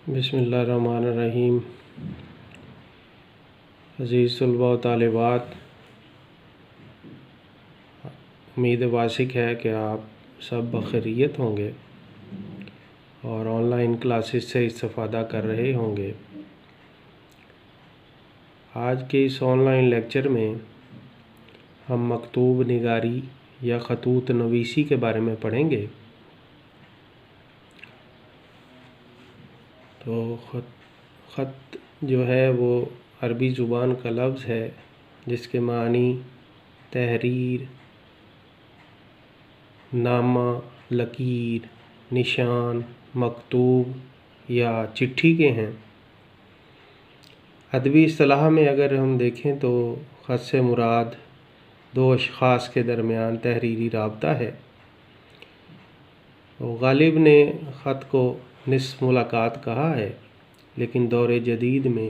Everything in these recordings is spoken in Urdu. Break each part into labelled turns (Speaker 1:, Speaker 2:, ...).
Speaker 1: بسم اللہ الرحمن الرحیم۔ عزیز طلباء و طالبات، امید واثق ہے کہ آپ سب بخیریت ہوں گے اور آن لائن کلاسز سے استفادہ کر رہے ہوں گے۔ آج کے اس آن لائن لیکچر میں ہم مکتوب نگاری یا خطوط نویسی کے بارے میں پڑھیں گے۔ تو خط جو ہے وہ عربی زبان کا لفظ ہے جس کے معنی تحریر، نامہ، لکیر، نشان، مکتوب یا چٹھی کے ہیں۔ ادبی اصطلاح میں اگر ہم دیکھیں تو خط سے مراد دو اشخاص کے درمیان تحریری رابطہ ہے۔ غالب نے خط کو نصف ملاقات کہا ہے، لیکن دور جدید میں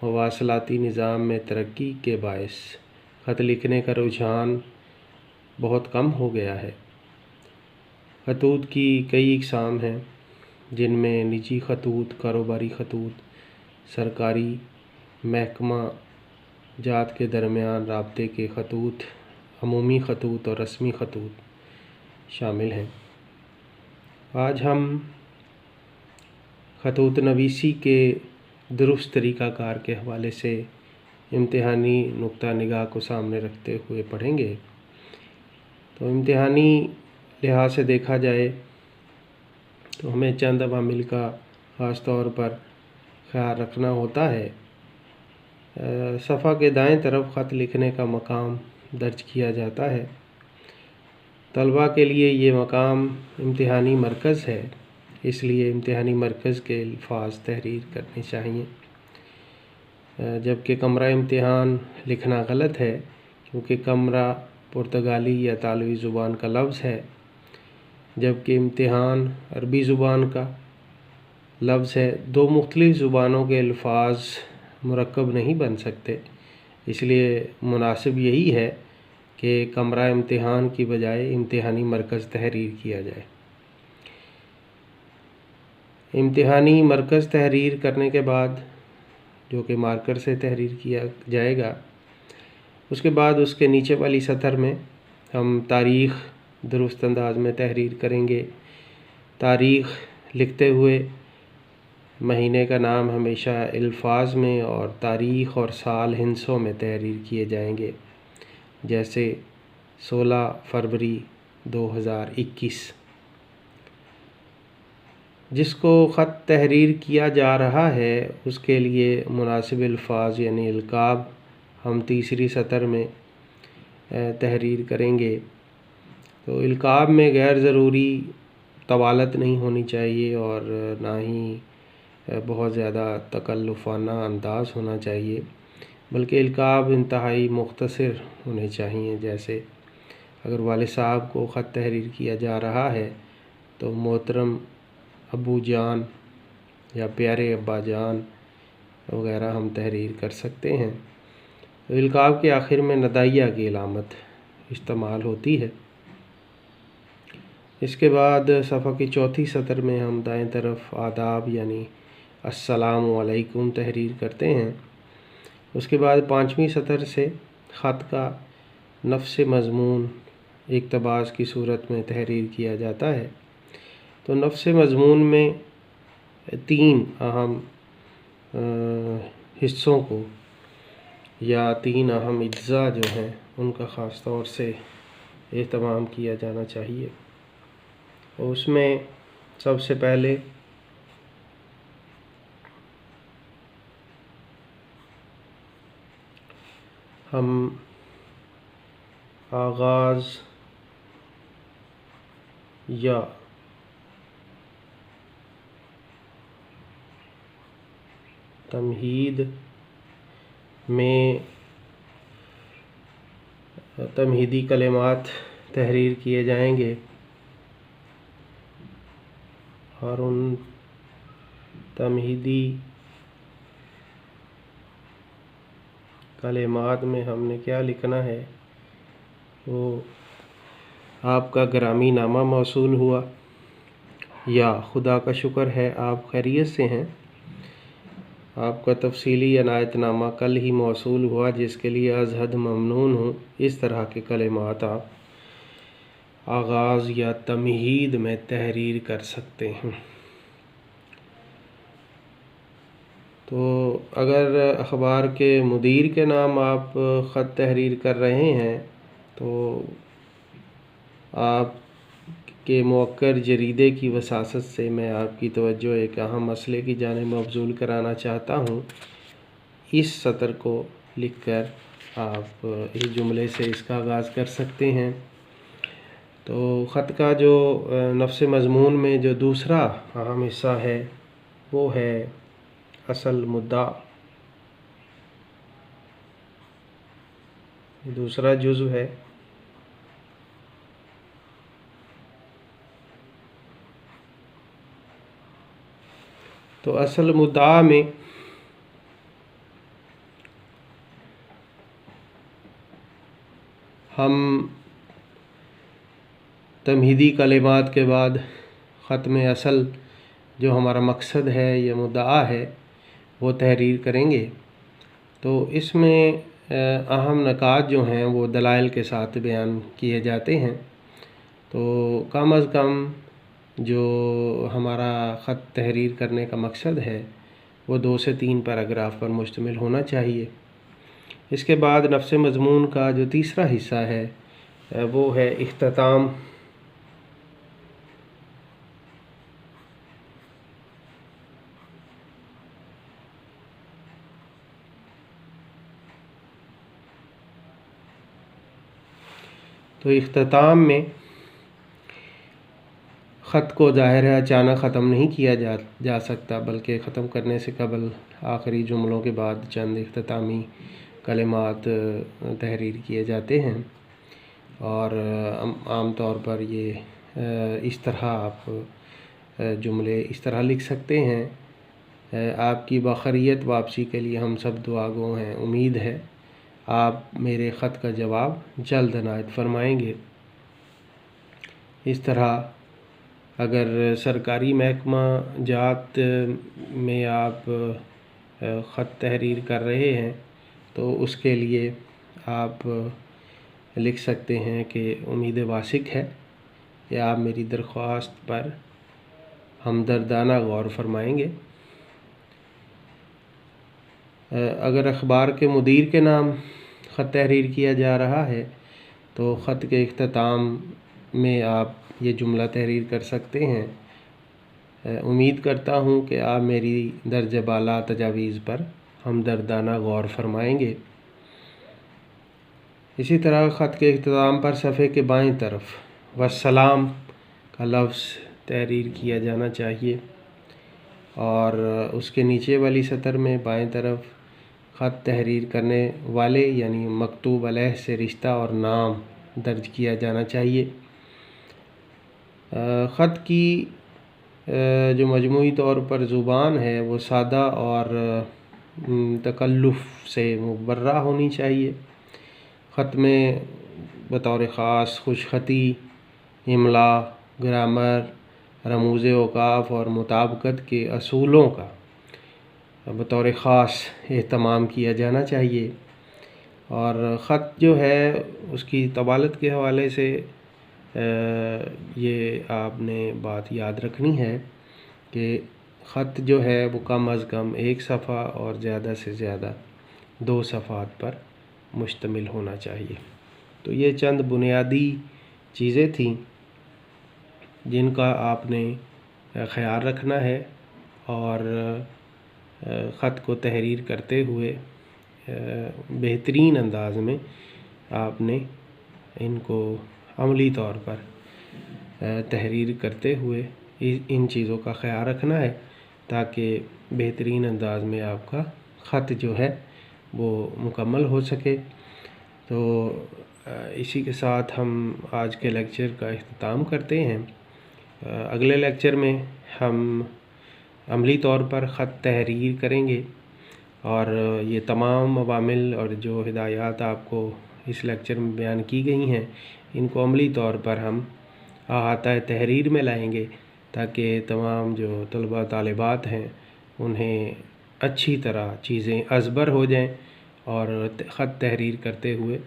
Speaker 1: مواصلاتی نظام میں ترقی کے باعث خط لکھنے کا رجحان بہت کم ہو گیا ہے۔ خطوط کی کئی اقسام ہیں، جن میں نجی خطوط، کاروباری خطوط، سرکاری محکمہ جات کے درمیان رابطے کے خطوط، عمومی خطوط اور رسمی خطوط شامل ہیں۔ آج ہم خطوط نویسی کے درست طریقہ کار کے حوالے سے امتحانی نقطہ نگاہ کو سامنے رکھتے ہوئے پڑھیں گے۔ تو امتحانی لحاظ سے دیکھا جائے تو ہمیں چند عوامل کا خاص طور پر خیال رکھنا ہوتا ہے۔ صفحہ کے دائیں طرف خط لکھنے کا مقام درج کیا جاتا ہے۔ طلباء کے لیے یہ مقام امتحانی مرکز ہے، اس لیے امتحانی مرکز کے الفاظ تحریر کرنے چاہیے، جبکہ کمرہ امتحان لکھنا غلط ہے، کیونکہ کمرہ پرتگالی یا اطالوی زبان کا لفظ ہے، جبکہ امتحان عربی زبان کا لفظ ہے۔ دو مختلف زبانوں کے الفاظ مرکب نہیں بن سکتے، اس لیے مناسب یہی ہے کہ کمرہ امتحان کی بجائے امتحانی مرکز تحریر کیا جائے۔ امتحانی مرکز تحریر کرنے کے بعد، جو کہ مارکر سے تحریر کیا جائے گا، اس کے بعد اس کے نیچے والی سطر میں ہم تاریخ درست انداز میں تحریر کریں گے۔ تاریخ لکھتے ہوئے مہینے کا نام ہمیشہ الفاظ میں اور تاریخ اور سال ہندسوں میں تحریر کیے جائیں گے، جیسے 16 فروری 2021۔ جس کو خط تحریر کیا جا رہا ہے اس کے لیے مناسب الفاظ یعنی القاب ہم تیسری سطر میں تحریر کریں گے۔ تو القاب میں غیر ضروری طوالت نہیں ہونی چاہیے اور نہ ہی بہت زیادہ تکلفانہ انداز ہونا چاہیے، بلکہ القاب انتہائی مختصر ہونے چاہیے۔ جیسے اگر والد صاحب کو خط تحریر کیا جا رہا ہے تو محترم ابو جان یا پیارے ابا جان وغیرہ ہم تحریر کر سکتے ہیں۔ تو القاب کے آخر میں ندائیہ کی علامت استعمال ہوتی ہے۔ اس کے بعد صفحہ کی چوتھی سطر میں ہم دائیں طرف آداب یعنی السلام علیکم تحریر کرتے ہیں۔ اس کے بعد پانچویں سطر سے خط کا نفس مضمون اقتباس کی صورت میں تحریر کیا جاتا ہے۔ تو نفس مضمون میں 3 اہم حصوں کو یا 3 اہم اجزاء جو ہیں ان کا خاص طور سے اہتمام کیا جانا چاہیے۔ اس میں سب سے پہلے ہم آغاز یا تمہید میں تمہیدی کلمات تحریر کیے جائیں گے، اور ان تمہیدی کلمات میں ہم نے کیا لکھنا ہے، وہ آپ کا گرامی نامہ موصول ہوا، یا خدا کا شکر ہے آپ خیریت سے ہیں۔ آپ کا تفصیلی عنایت نامہ کل ہی موصول ہوا، جس کے لیے از حد ممنون ہوں۔ اس طرح کے کلمات آپ آغاز یا تمہید میں تحریر کر سکتے ہیں۔ تو اگر اخبار کے مدیر کے نام آپ خط تحریر کر رہے ہیں تو آپ کے موقر جریدے کی وساست سے میں آپ کی توجہ ایک اہم مسئلے کی جانب مبذول کرانا چاہتا ہوں۔ اس سطر کو لکھ کر آپ اس جملے سے اس کا آغاز کر سکتے ہیں۔ تو خط کا جو نفس مضمون میں جو دوسرا اہم حصہ ہے وہ ہے اصل مدعا، دوسرا جزو ہے۔ تو اصل مدعا میں ہم تمہیدی کلمات کے بعد خط میں اصل جو ہمارا مقصد ہے یا مدعا ہے وہ تحریر کریں گے۔ تو اس میں اہم نکات جو ہیں وہ دلائل کے ساتھ بیان کیے جاتے ہیں۔ تو کم از کم جو ہمارا خط تحریر کرنے کا مقصد ہے وہ 2 سے 3 پیراگراف پر مشتمل ہونا چاہیے۔ اس کے بعد نفس مضمون کا جو تیسرا حصہ ہے وہ ہے اختتام۔ تو اختتام میں خط کو ظاہر ہے اچانک ختم نہیں کیا جا سکتا، بلکہ ختم کرنے سے قبل آخری جملوں کے بعد چند اختتامی کلمات تحریر کیے جاتے ہیں، اور عام طور پر یہ اس طرح آپ جملے اس طرح لکھ سکتے ہیں: آپ کی بخیریت واپسی کے لیے ہم سب دعا گو ہیں، امید ہے آپ میرے خط کا جواب جلد عنایت فرمائیں گے۔ اس طرح اگر سرکاری محکمہ جات میں آپ خط تحریر کر رہے ہیں تو اس کے لیے آپ لکھ سکتے ہیں کہ امید واثق ہے کہ آپ میری درخواست پر ہمدردانہ غور فرمائیں گے۔ اگر اخبار کے مدیر کے نام خط تحریر کیا جا رہا ہے تو خط کے اختتام میں آپ یہ جملہ تحریر کر سکتے ہیں: امید کرتا ہوں کہ آپ میری درجہ بالا تجاویز پر ہمدردانہ غور فرمائیں گے۔ اسی طرح خط کے اختتام پر صفحے کے بائیں طرف والسلام کا لفظ تحریر کیا جانا چاہیے، اور اس کے نیچے والی سطر میں بائیں طرف خط تحریر کرنے والے یعنی مکتوب علیہ سے رشتہ اور نام درج کیا جانا چاہیے۔ خط کی جو مجموعی طور پر زبان ہے وہ سادہ اور تکلف سے مبرہ ہونی چاہیے۔ خط میں بطور خاص خوش خطی، املا، گرامر، رموز اوقاف اور مطابقت کے اصولوں کا بطور خاص اہتمام کیا جانا چاہیے، اور خط جو ہے اس کی طوالت کے حوالے سے یہ آپ نے بات یاد رکھنی ہے کہ خط جو ہے وہ کم از کم 1 صفحہ اور زیادہ سے زیادہ 2 صفحات پر مشتمل ہونا چاہیے۔ تو یہ چند بنیادی چیزیں تھیں جن کا آپ نے خیال رکھنا ہے، اور خط کو تحریر کرتے ہوئے بہترین انداز میں آپ نے ان کو عملی طور پر تحریر کرتے ہوئے ان چیزوں کا خیال رکھنا ہے تاکہ بہترین انداز میں آپ کا خط جو ہے وہ مکمل ہو سکے۔ تو اسی کے ساتھ ہم آج کے لیکچر کا اختتام کرتے ہیں۔ اگلے لیکچر میں ہم عملی طور پر خط تحریر کریں گے، اور یہ تمام عوامل اور جو ہدایات آپ کو اس لیکچر میں بیان کی گئی ہیں ان کو عملی طور پر ہم احاطہ تحریر میں لائیں گے تاکہ تمام جو طلبہ طالبات ہیں انہیں اچھی طرح چیزیں ازبر ہو جائیں اور خط تحریر کرتے ہوئے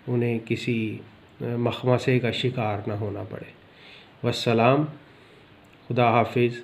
Speaker 1: انہیں کسی مخمصے کا شکار نہ ہونا پڑے۔ والسلام، خدا حافظ۔